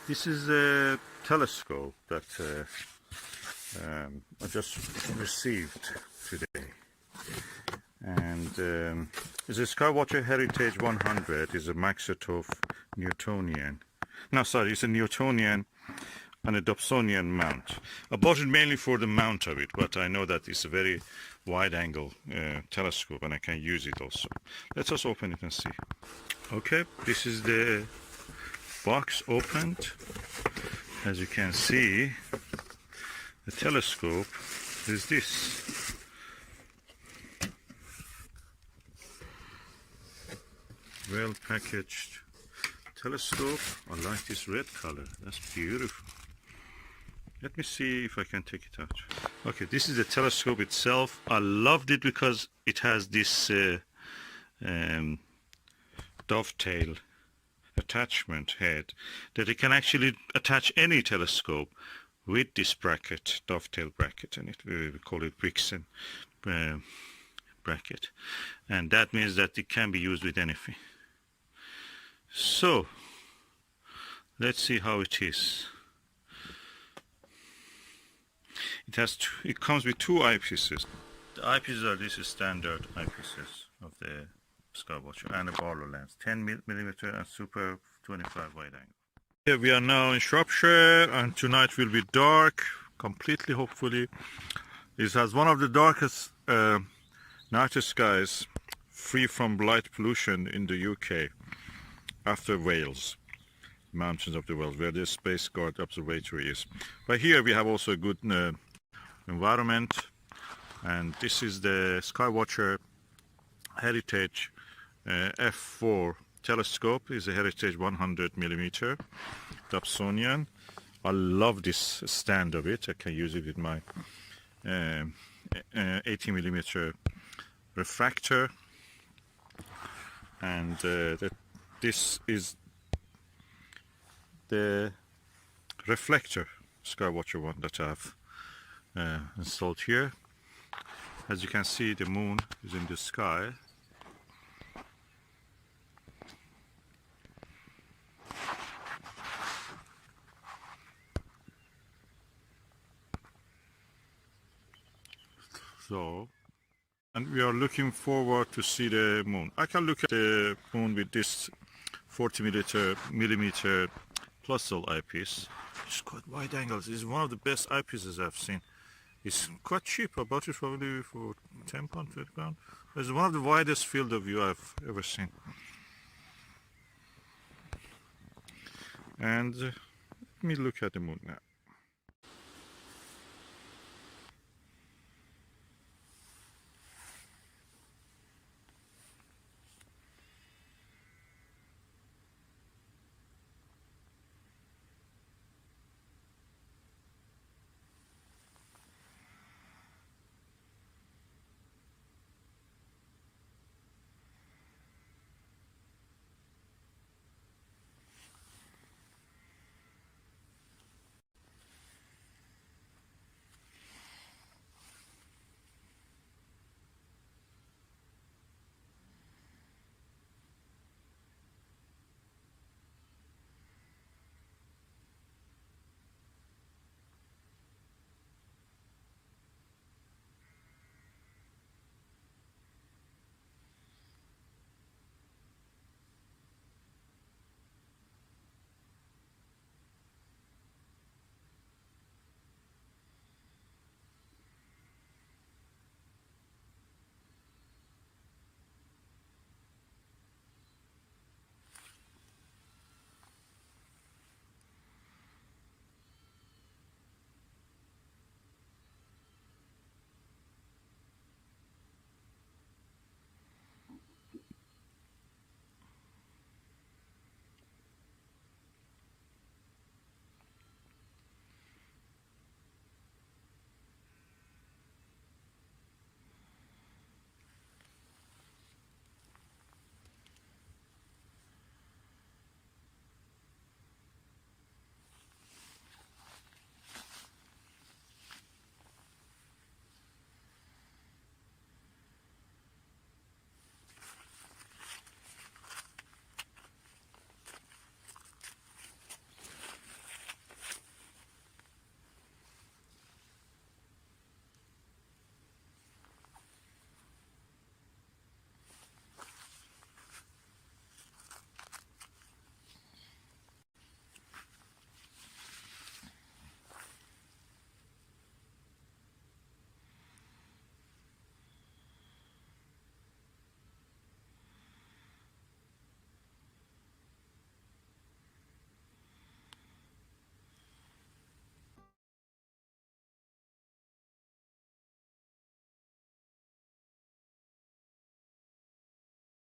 This is a telescope that I just received today, and it's a Skywatcher Heritage 100. It's a Maxitov Newtonian. No, sorry, it's a Newtonian and a Dobsonian mount. I bought it mainly for the mount of it, but I know that it's a very wide-angle telescope, and I can use it also. Let's just open it and see. Okay, this is the box opened. As you can see, the telescope is this. Well packaged telescope. I like this red color. That's beautiful. Let me see if I can take it out. Okay, this is the telescope itself. I loved it because it has this dovetail attachment head that it can actually attach any telescope with this bracket, dovetail bracket, and we call it Brixen bracket, and that means that it can be used with anything. So let's see how it is. It comes with two eyepieces. The eyepieces are these standard eyepieces of the Skywatcher, and a Barlow lens, 10mm and super 25 wide angle. Here we are now in Shropshire, and tonight will be dark completely, hopefully. It has one of the darkest night skies free from light pollution in the UK, after Wales, mountains of the Wales, where the Space Guard Observatory is. But here we have also a good environment, and this is the Skywatcher Heritage F4 telescope. Is a Heritage 100mm Dobsonian. I love this stand of it. I can use it with my 80mm refractor, and this is the reflector Skywatcher one that I have installed here. As you can see, the moon is in the sky. So, and we are looking forward to see the moon. I can look at the moon with this 40mm Windowsill eyepiece. It's quite wide angles. It's one of the best eyepieces I've seen. It's quite cheap. I bought it probably for £10, £20. It's one of the widest field of view I've ever seen. And let me look at the moon now.